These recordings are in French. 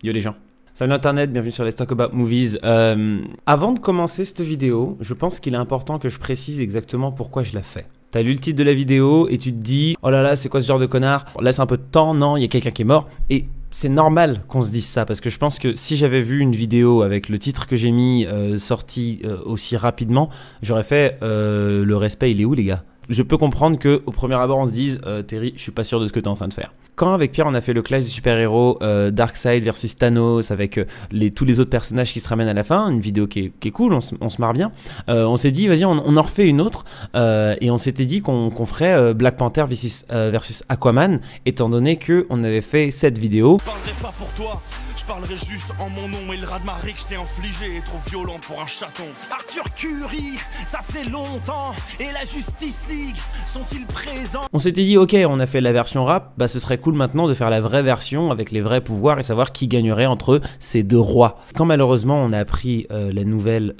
Yo les gens. Salut internet, bienvenue sur Let's Talk About Movies. Avant de commencer cette vidéo, je pense qu'il est important que je précise exactement pourquoi je la fais. T'as lu le titre de la vidéo et tu te dis « Oh là là, c'est quoi ce genre de connard? Laisse un peu de temps, non, il y a quelqu'un qui est mort. » Et c'est normal qu'on se dise ça, parce que je pense que si j'avais vu une vidéo avec le titre que j'ai mis sorti aussi rapidement, j'aurais fait le respect, il est où les gars? Je peux comprendre qu'au premier abord on se dise Terry, je suis pas sûr de ce que tu es en train de faire. Quand avec Pierre on a fait le clash des super-héros Darkseid versus Thanos avec tous les autres personnages qui se ramènent à la fin, une vidéo qui est cool, on se marre bien, on s'est dit vas-y on en refait une autre et on s'était dit qu'on ferait Black Panther versus Aquaman, étant donné qu'on avait fait cette vidéo. Je parlerai pas pour toi, je parlerai juste en mon nom. Et le raz-de-marée que je t'ai infligé est trop violent pour un chaton. Arthur Curry, ça fait longtemps. Et la Justice League, sont-ils présents? On s'était dit ok, on a fait la version rap, bah ce serait cool maintenant de faire la vraie version avec les vrais pouvoirs et savoir qui gagnerait entre ces deux rois. Quand malheureusement on a appris la nouvelle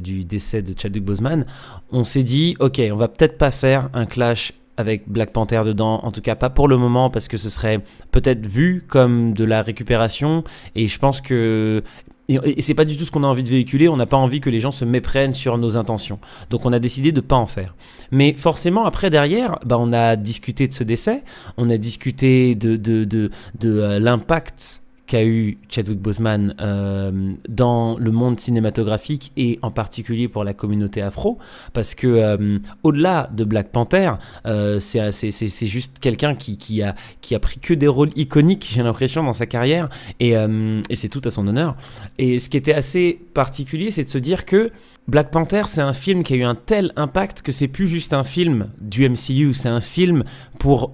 du décès de Chadwick Boseman, on s'est dit ok, on va peut-être pas faire un clash avec Black Panther dedans, en tout cas pas pour le moment, parce que ce serait peut-être vu comme de la récupération, et je pense que... Et c'est pas du tout ce qu'on a envie de véhiculer, on n'a pas envie que les gens se méprennent sur nos intentions. Donc on a décidé de ne pas en faire. Mais forcément, après, derrière, bah, on a discuté de ce décès, on a discuté de l'impact qu'a eu Chadwick Boseman dans le monde cinématographique et en particulier pour la communauté afro, parce que au-delà de Black Panther, c'est juste quelqu'un qui a pris que des rôles iconiques, j'ai l'impression, dans sa carrière, et c'est tout à son honneur. Et ce qui était assez particulier, c'est de se dire que Black Panther, c'est un film qui a eu un tel impact que c'est plus juste un film du MCU, c'est un film pour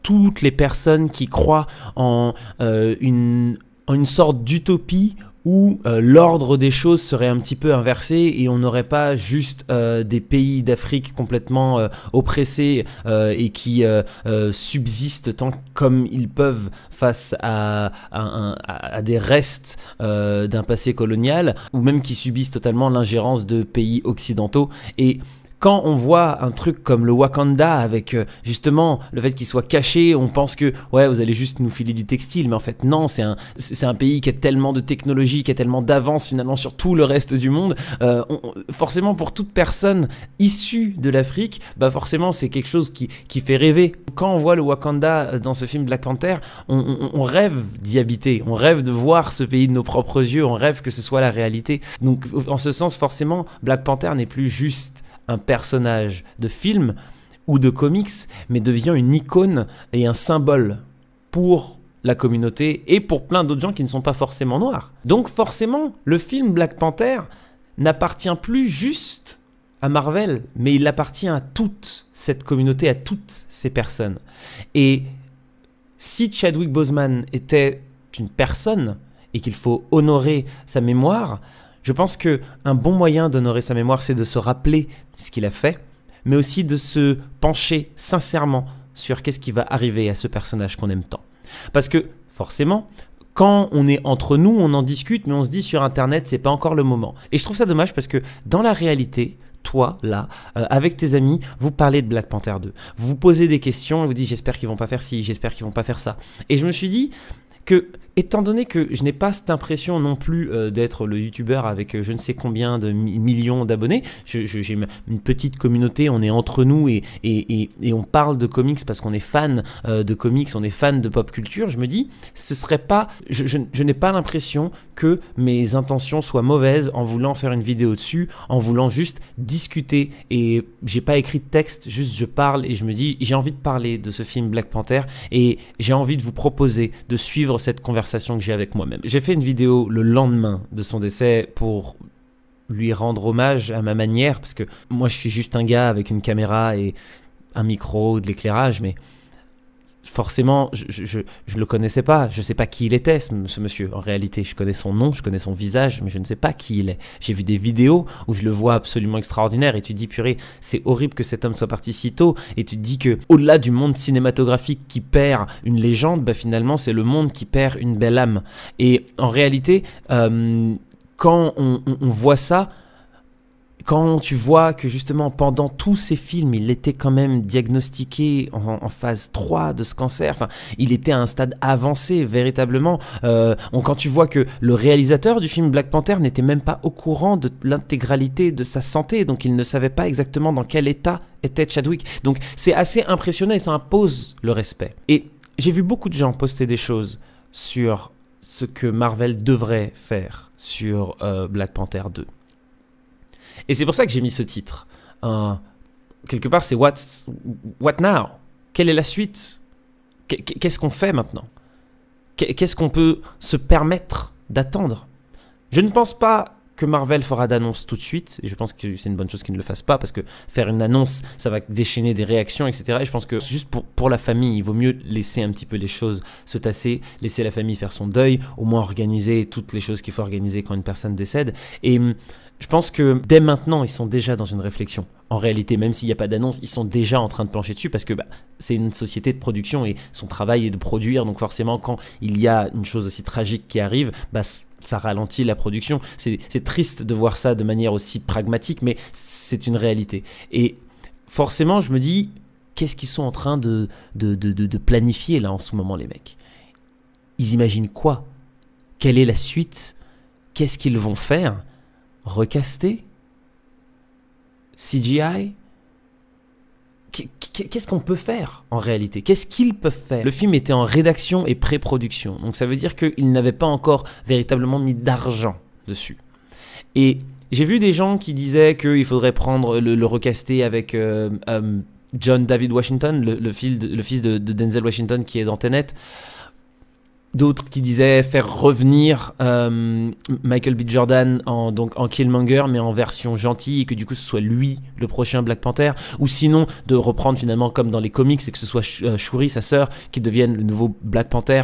toutes les personnes qui croient en une sorte d'utopie où l'ordre des choses serait un petit peu inversé et on n'aurait pas juste des pays d'Afrique complètement oppressés et qui subsistent tant comme ils peuvent face à des restes d'un passé colonial, ou même qui subissent totalement l'ingérence de pays occidentaux. Et quand on voit un truc comme le Wakanda avec justement le fait qu'il soit caché, on pense que ouais, vous allez juste nous filer du textile, mais en fait non, c'est un pays qui a tellement de technologie, qui a tellement d'avance finalement sur tout le reste du monde. Forcément pour toute personne issue de l'Afrique, bah forcément c'est quelque chose qui fait rêver. Quand on voit le Wakanda dans ce film Black Panther, on rêve d'y habiter, on rêve de voir ce pays de nos propres yeux, on rêve que ce soit la réalité. Donc en ce sens forcément Black Panther n'est plus juste un personnage de film ou de comics, mais devient une icône et un symbole pour la communauté et pour plein d'autres gens qui ne sont pas forcément noirs. Donc forcément, le film Black Panther n'appartient plus juste à Marvel, mais il appartient à toute cette communauté, à toutes ces personnes. Et si Chadwick Boseman était une personne et qu'il faut honorer sa mémoire, je pense qu'un bon moyen d'honorer sa mémoire, c'est de se rappeler ce qu'il a fait, mais aussi de se pencher sincèrement sur qu'est-ce qui va arriver à ce personnage qu'on aime tant. Parce que, forcément, quand on est entre nous, on en discute, mais on se dit sur Internet, c'est pas encore le moment. Et je trouve ça dommage parce que dans la réalité, toi, là, avec tes amis, vous parlez de Black Panther 2. Vous vous posez des questions et vous dites j'espère qu'ils vont pas faire ci, j'espère qu'ils vont pas faire ça. Et je me suis dit que, étant donné que je n'ai pas cette impression non plus d'être le youtubeur avec je ne sais combien de millions d'abonnés, j'ai une petite communauté, on est entre nous et on parle de comics parce qu'on est fan de comics, on est fan de pop culture, je me dis, ce serait pas, je n'ai pas l'impression que mes intentions soient mauvaises en voulant faire une vidéo dessus, en voulant juste discuter, et j'ai pas écrit de texte, juste je parle et je me dis, j'ai envie de parler de ce film Black Panther et j'ai envie de vous proposer de suivre cette conversation que j'ai avec moi-même. J'ai fait une vidéo le lendemain de son décès pour lui rendre hommage à ma manière, parce que moi je suis juste un gars avec une caméra et un micro, de l'éclairage, mais forcément je le connaissais pas, je sais pas qui il était ce monsieur en réalité. Je connais son nom, je connais son visage, mais je ne sais pas qui il est. J'ai vu des vidéos où je le vois absolument extraordinaire et tu te dis purée, c'est horrible que cet homme soit parti si tôt, et tu te dis que au-delà du monde cinématographique qui perd une légende, bah finalement c'est le monde qui perd une belle âme. Et en réalité quand on voit ça, quand tu vois que justement pendant tous ces films, il était quand même diagnostiqué en phase 3 de ce cancer, enfin, il était à un stade avancé véritablement. Quand tu vois que le réalisateur du film Black Panther n'était même pas au courant de l'intégralité de sa santé, donc il ne savait pas exactement dans quel état était Chadwick. Donc c'est assez impressionnant et ça impose le respect. Et j'ai vu beaucoup de gens poster des choses sur ce que Marvel devrait faire sur Black Panther 2. Et c'est pour ça que j'ai mis ce titre. Quelque part, c'est what now? Quelle est la suite? Qu'est-ce qu'on fait maintenant? Qu'est-ce qu'on peut se permettre d'attendre? Je ne pense pas que Marvel fera d'annonce tout de suite, et je pense que c'est une bonne chose qu'ils ne le fassent pas, parce que faire une annonce, ça va déchaîner des réactions, etc. Et je pense que juste pour la famille, il vaut mieux laisser un petit peu les choses se tasser, laisser la famille faire son deuil, au moins organiser toutes les choses qu'il faut organiser quand une personne décède. Et je pense que dès maintenant, ils sont déjà dans une réflexion. En réalité, même s'il n'y a pas d'annonce, ils sont déjà en train de plancher dessus parce que c'est une société de production et son travail est de produire. Donc forcément, quand il y a une chose aussi tragique qui arrive, ça ralentit la production. C'est triste de voir ça de manière aussi pragmatique, mais c'est une réalité. Et forcément, je me dis, qu'est-ce qu'ils sont en train de planifier là en ce moment, les mecs? Ils imaginent quoi? Quelle est la suite? Qu'est-ce qu'ils vont faire? Recaster? CGI? Qu'est-ce qu'on peut faire en réalité? Qu'est-ce qu'ils peuvent faire? Le film était en rédaction et pré-production, donc ça veut dire qu'ils n'avaient pas encore véritablement mis d'argent dessus. Et j'ai vu des gens qui disaient qu'il faudrait prendre le recaster avec John David Washington, le fils de Denzel Washington qui est dans Tenet. D'autres qui disaient faire revenir Michael B. Jordan en Killmonger, mais en version gentille, et que du coup ce soit lui le prochain Black Panther, ou sinon de reprendre finalement comme dans les comics, et que ce soit Shuri, sa sœur, qui devienne le nouveau Black Panther.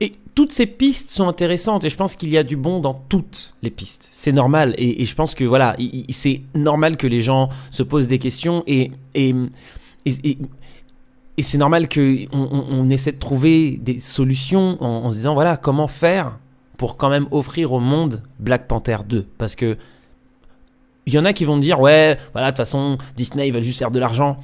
Et toutes ces pistes sont intéressantes, et je pense qu'il y a du bon dans toutes les pistes. C'est normal, et je pense que voilà, c'est normal que les gens se posent des questions, et c'est normal qu'on essaie de trouver des solutions en se disant, voilà, comment faire pour quand même offrir au monde Black Panther 2. Parce que il y en a qui vont me dire, ouais, voilà, de toute façon, Disney, ils veulent juste faire de l'argent.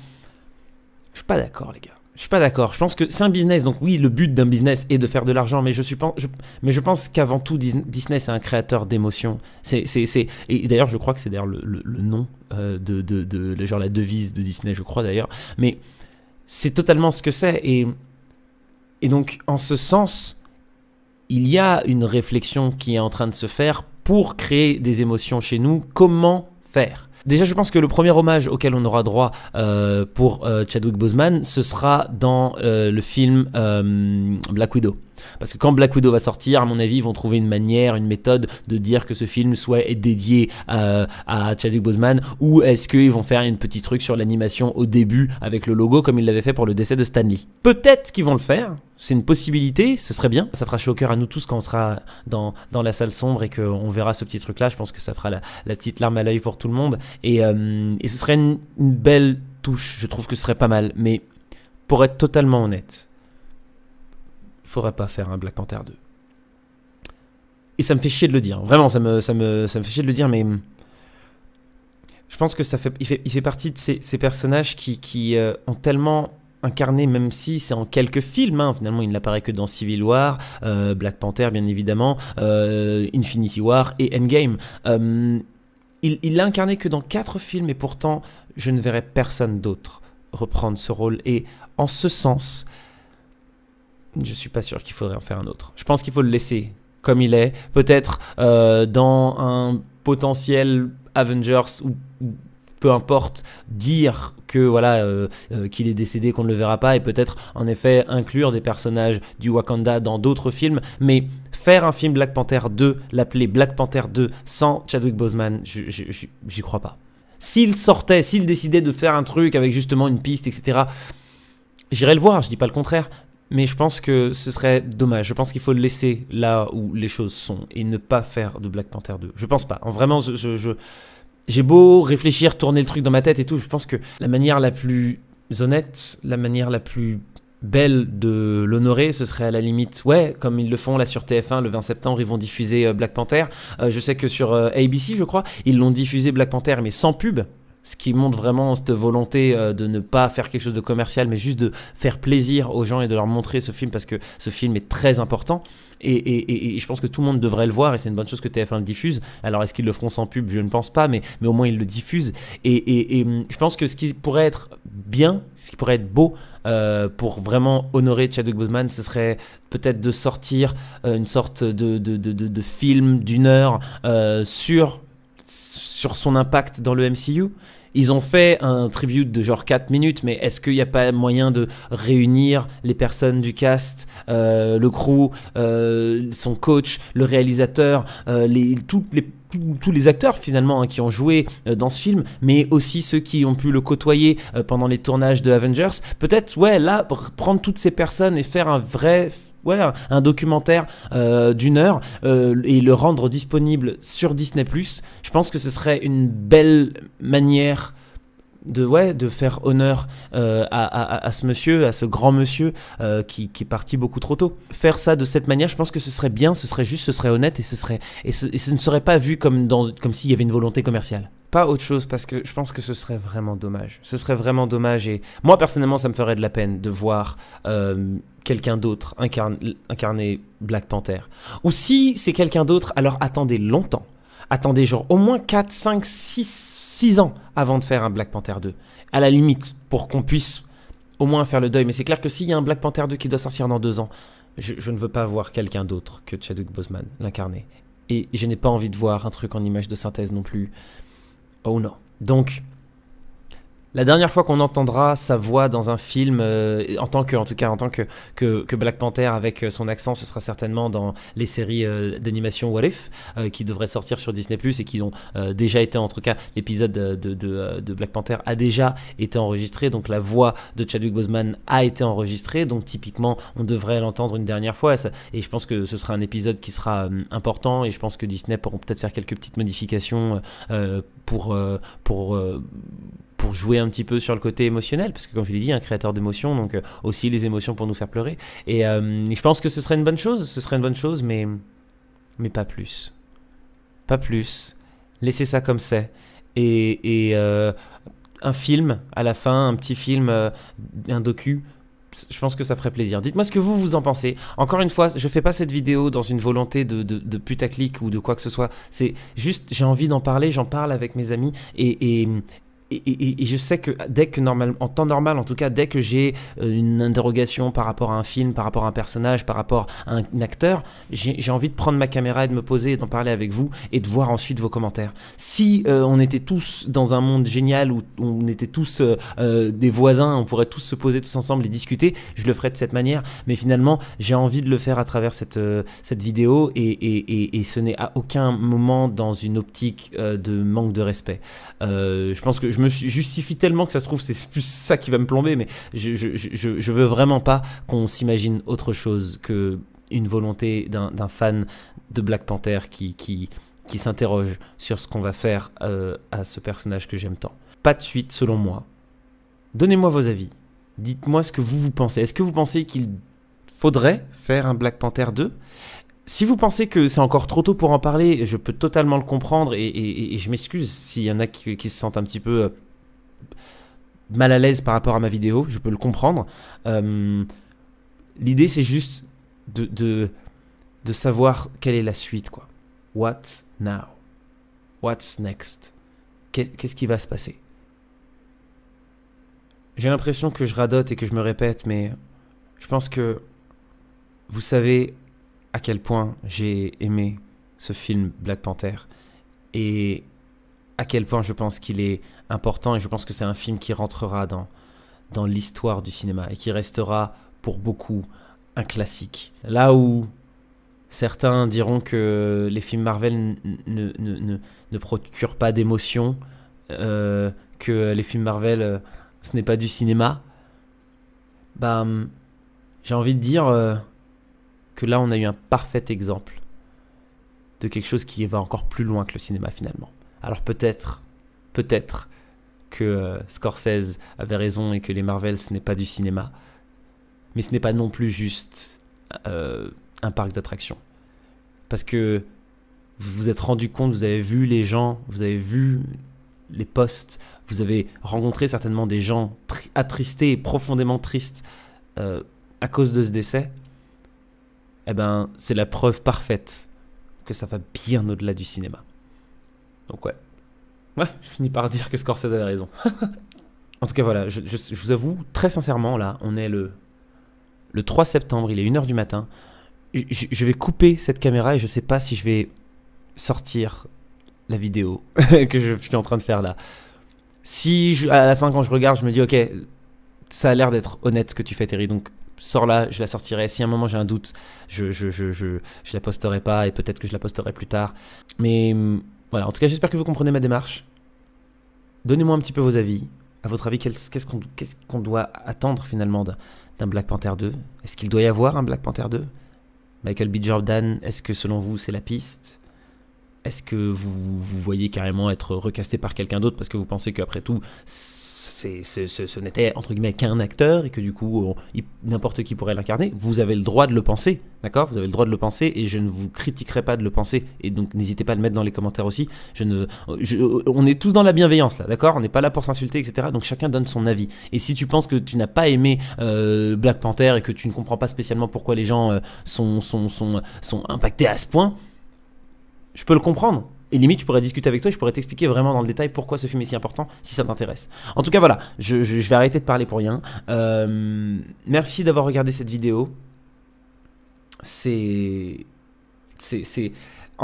Je suis pas d'accord, les gars. Je suis pas d'accord. Je pense que c'est un business. Donc oui, le but d'un business est de faire de l'argent. Mais je pense qu'avant tout, Disney, c'est un créateur d'émotions. Et d'ailleurs, je crois que c'est d'ailleurs le nom genre la devise de Disney, je crois d'ailleurs. Mais c'est totalement ce que c'est. Et donc, en ce sens, il y a une réflexion qui est en train de se faire pour créer des émotions chez nous. Comment faire? Déjà, je pense que le premier hommage auquel on aura droit pour Chadwick Boseman, ce sera dans le film Black Widow. Parce que quand Black Widow va sortir, à mon avis, ils vont trouver une manière, une méthode de dire que ce film soit dédié à Chadwick Boseman, ou est-ce qu'ils vont faire une petite truc sur l'animation au début avec le logo comme ils l'avaient fait pour le décès de Stan Lee. Peut-être qu'ils vont le faire, c'est une possibilité, ce serait bien. Ça fera chaud au cœur à nous tous quand on sera dans la salle sombre et qu'on verra ce petit truc-là. Je pense que ça fera la petite larme à l'œil pour tout le monde. Et ce serait une belle touche, je trouve que ce serait pas mal. Mais pour être totalement honnête, faudrait pas faire un Black Panther 2. Et ça me fait chier de le dire. Vraiment, ça me fait chier de le dire, mais je pense que il fait partie de ces personnages qui ont tellement incarné, même si c'est en quelques films, hein, finalement il n'apparaît que dans Civil War, Black Panther bien évidemment, Infinity War et Endgame. Il l'a incarné que dans 4 films, et pourtant je ne verrai personne d'autre reprendre ce rôle. Et en ce sens, je suis pas sûr qu'il faudrait en faire un autre. Je pense qu'il faut le laisser comme il est. Peut-être dans un potentiel Avengers ou peu importe, dire que voilà qu'il est décédé, qu'on ne le verra pas, et peut-être en effet inclure des personnages du Wakanda dans d'autres films. Mais faire un film Black Panther 2, l'appeler Black Panther 2 sans Chadwick Boseman, j'y crois pas. S'il décidait de faire un truc avec justement une piste, etc., j'irais le voir, je dis pas le contraire. Mais je pense que ce serait dommage. Je pense qu'il faut le laisser là où les choses sont et ne pas faire de Black Panther 2. Je pense pas. Vraiment, j'ai beau réfléchir, tourner le truc dans ma tête et tout, je pense que la manière la plus honnête, la manière la plus belle de l'honorer, ce serait à la limite, ouais, comme ils le font là sur TF1 le 20 septembre, ils vont diffuser Black Panther. Je sais que sur ABC, je crois, ils l'ont diffusé Black Panther, mais sans pub. Ce qui montre vraiment cette volonté de ne pas faire quelque chose de commercial, mais juste de faire plaisir aux gens et de leur montrer ce film parce que ce film est très important. Et je pense que tout le monde devrait le voir et c'est une bonne chose que TF1 le diffuse. Alors est-ce qu'ils le feront sans pub? Je ne pense pas, mais au moins ils le diffusent. Et je pense que ce qui pourrait être bien, ce qui pourrait être beau pour vraiment honorer Chadwick Boseman, ce serait peut-être de sortir une sorte de film d'une heure sur son impact dans le MCU. Ils ont fait un tribute de genre 4 minutes, mais est-ce qu'il n'y a pas moyen de réunir les personnes du cast, le crew, son coach, le réalisateur, tous les acteurs finalement qui ont joué dans ce film, mais aussi ceux qui ont pu le côtoyer pendant les tournages de Avengers. Peut-être, ouais, là, prendre toutes ces personnes et faire un documentaire d'une heure et le rendre disponible sur Disney+. Je pense que ce serait une belle manière de faire honneur à ce monsieur, à ce grand monsieur qui est parti beaucoup trop tôt. Faire ça de cette manière, je pense que ce serait bien, ce serait juste, ce serait honnête et ce ne serait pas vu comme s'il y avait une volonté commerciale. Pas autre chose, parce que je pense que ce serait vraiment dommage. Ce serait vraiment dommage et moi personnellement ça me ferait de la peine de voir quelqu'un d'autre incarner Black Panther. Ou si c'est quelqu'un d'autre, alors attendez longtemps. Attendez genre au moins 4, 5, 6 ans avant de faire un Black Panther 2. À la limite, pour qu'on puisse au moins faire le deuil. Mais c'est clair que s'il y a un Black Panther 2 qui doit sortir dans 2 ans, je ne veux pas voir quelqu'un d'autre que Chadwick Boseman l'incarner. Et je n'ai pas envie de voir un truc en image de synthèse non plus. Oh non. Donc, la dernière fois qu'on entendra sa voix dans un film, en tant que Black Panther avec son accent, ce sera certainement dans les séries d'animation What If, qui devraient sortir sur Disney+, et qui ont déjà été, en tout cas, l'épisode de Black Panther a déjà été enregistré, donc la voix de Chadwick Boseman a été enregistrée, donc typiquement, on devrait l'entendre une dernière fois, et je pense que ce sera un épisode qui sera important, et je pense que Disney pourront peut-être faire quelques petites modifications pour jouer un petit peu sur le côté émotionnel, parce que comme je l'ai dit, un créateur d'émotions, donc aussi les émotions pour nous faire pleurer. Et je pense que ce serait une bonne chose, mais pas plus. Pas plus. Laissez ça comme c'est. Et un film, à la fin, un petit film, un docu, je pense que ça ferait plaisir. Dites-moi ce que vous en pensez. Encore une fois, je fais pas cette vidéo dans une volonté de putaclic ou de quoi que ce soit. C'est juste, j'ai envie d'en parler, j'en parle avec mes amis et je sais que en temps normal, en tout cas, dès que j'ai une interrogation par rapport à un film, par rapport à un personnage, par rapport à un acteur, j'ai envie de prendre ma caméra et de me poser et d'en parler avec vous et de voir ensuite vos commentaires. Si on était tous dans un monde génial où on était tous des voisins, on pourrait tous se poser tous ensemble et discuter, je le ferais de cette manière. Mais finalement, j'ai envie de le faire à travers cette vidéo et ce n'est à aucun moment dans une optique de manque de respect. Je pense que je me justifie tellement que ça se trouve c'est plus ça qui va me plomber, mais je veux vraiment pas qu'on s'imagine autre chose que une volonté d'un fan de Black Panther qui s'interroge sur ce qu'on va faire à ce personnage que j'aime tant. Pas de suite selon moi. Donnez-moi vos avis. Dites-moi ce que vous pensez. Est-ce que vous pensez qu'il faudrait faire un Black Panther 2 ? Si vous pensez que c'est encore trop tôt pour en parler, je peux totalement le comprendre et je m'excuse s'il y en a qui se sentent un petit peu mal à l'aise par rapport à ma vidéo, je peux le comprendre. L'idée c'est juste de savoir quelle est la suite, quoi. What now? What's next? Qu'est-ce qui va se passer? J'ai l'impression que je radote et que je me répète, mais je pense que vous savez à quel point j'ai aimé ce film Black Panther et à quel point je pense qu'il est important, et je pense que c'est un film qui rentrera dans l'histoire du cinéma et qui restera pour beaucoup un classique. Là où certains diront que les films Marvel ne procurent pas d'émotion, que les films Marvel ce n'est pas du cinéma, bah, j'ai envie de dire que là on a eu un parfait exemple de quelque chose qui va encore plus loin que le cinéma finalement. Alors peut-être que Scorsese avait raison et que les Marvel ce n'est pas du cinéma, Mais ce n'est pas non plus juste un parc d'attractions. Parce que vous vous êtes rendu compte, vous avez vu les gens, vous avez vu les posts, vous avez rencontré certainement des gens attristés et profondément tristes à cause de ce décès. Eh ben, c'est la preuve parfaite que ça va bien au-delà du cinéma. Donc ouais, je finis par dire que Scorsese avait raison. En tout cas, voilà, je vous avoue, très sincèrement, là, on est le 3 septembre, il est 1h du matin. Je vais couper cette caméra et je sais pas si je vais sortir la vidéo que je suis en train de faire là. Si à la fin, quand je regarde, je me dis, ok, ça a l'air d'être honnête ce que tu fais, Terry, donc sors là, je la sortirai. Si à un moment j'ai un doute, je la posterai pas et peut-être que je la posterai plus tard. Mais voilà, en tout cas, j'espère que vous comprenez ma démarche. Donnez-moi un petit peu vos avis. À votre avis, qu'est-ce qu'on doit attendre finalement d'un Black Panther 2? Est-ce qu'il doit y avoir un Black Panther 2? Michael B. Jordan, est-ce que selon vous c'est la piste? Est-ce que vous voyez carrément être recasté par quelqu'un d'autre parce que vous pensez qu'après tout, ce n'était entre guillemets qu'un acteur et que du coup n'importe qui pourrait l'incarner? Vous avez le droit de le penser, d'accord? Vous avez le droit de le penser et je ne vous critiquerai pas de le penser, et donc n'hésitez pas à le mettre dans les commentaires aussi. On est tous dans la bienveillance là, d'accord? On n'est pas là pour s'insulter, etc. Donc chacun donne son avis. Et si tu penses que tu n'as pas aimé Black Panther et que tu ne comprends pas spécialement pourquoi les gens sont impactés à ce point, je peux le comprendre. Et limite, je pourrais discuter avec toi et je pourrais t'expliquer vraiment dans le détail pourquoi ce film est si important, si ça t'intéresse. En tout cas, voilà, je vais arrêter de parler pour rien. Merci d'avoir regardé cette vidéo. En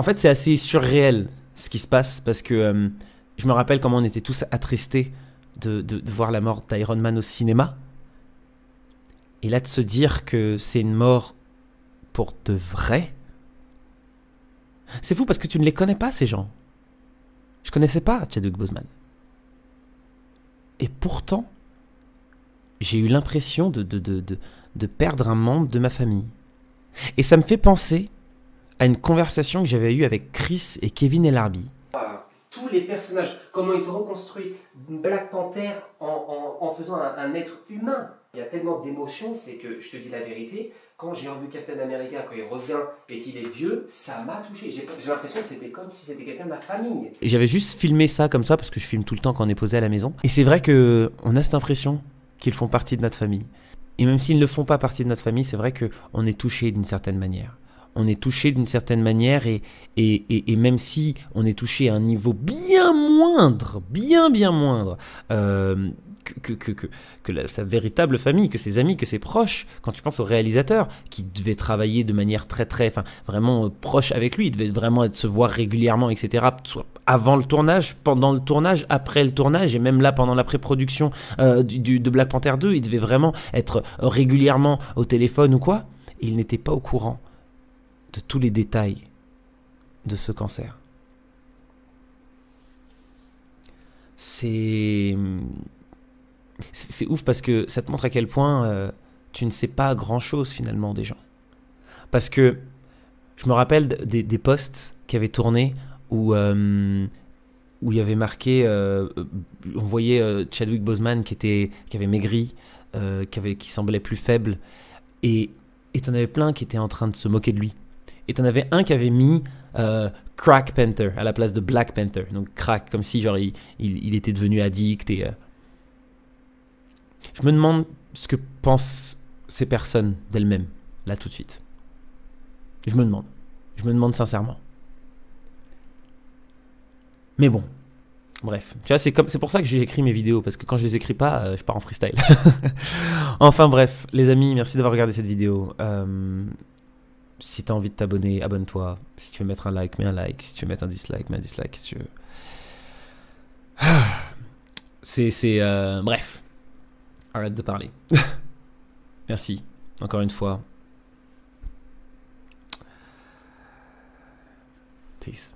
fait, c'est assez surréel ce qui se passe parce que je me rappelle comment on était tous attristés de voir la mort d'Iron Man au cinéma. Et là, de se dire que c'est une mort pour de vrai. C'est fou parce que tu ne les connais pas, ces gens. Je connaissais pas Chadwick Boseman. Et pourtant, j'ai eu l'impression de perdre un membre de ma famille. Et ça me fait penser à une conversation que j'avais eue avec Chris et Kevin Ellerby. Tous les personnages, comment ils ont reconstruit Black Panther en faisant un être humain. Il y a tellement d'émotions, c'est que, je te dis la vérité, quand j'ai revu Captain America, quand il revient et qu'il est vieux, ça m'a touché. J'ai l'impression que c'était comme si c'était quelqu'un de ma famille. Et j'avais juste filmé ça comme ça, parce que je filme tout le temps quand on est posé à la maison. Et c'est vrai qu'on a cette impression qu'ils font partie de notre famille. Et même s'ils ne font pas partie de notre famille, c'est vrai qu'on est touché d'une certaine manière. On est touché d'une certaine manière et même si on est touché à un niveau bien moindre, bien moindre que sa véritable famille, que ses amis, que ses proches, quand tu penses au réalisateur qui devait travailler de manière enfin vraiment proche avec lui, il devait vraiment se voir régulièrement, etc. Soit avant le tournage, pendant le tournage, après le tournage et même là pendant la pré-production de Black Panther 2, il devait vraiment être régulièrement au téléphone ou quoi. Et il n'était pas au courant de tous les détails de ce cancer. C'est ouf parce que ça te montre à quel point tu ne sais pas grand-chose finalement des gens. Parce que je me rappelle des posts qui avaient tourné où il y avait marqué, on voyait Chadwick Boseman qui avait maigri, qui semblait plus faible, et t'en avais plein qui étaient en train de se moquer de lui. Et t'en avais un qui avait mis Crack Panther à la place de Black Panther. Donc crack, comme si genre il était devenu addict. Et je me demande ce que pensent ces personnes d'elles-mêmes, là tout de suite. Je me demande sincèrement. Mais bon, bref. Tu vois, c'est pour ça que j'ai écrit mes vidéos, parce que quand je les écris pas, je pars en freestyle. Enfin bref, les amis, merci d'avoir regardé cette vidéo. Si tu as envie de t'abonner, abonne-toi. Si tu veux mettre un like, mets un like. Si tu veux mettre un dislike, mets un dislike. Si tu veux... bref. Arrête de parler. Merci. Encore une fois. Peace.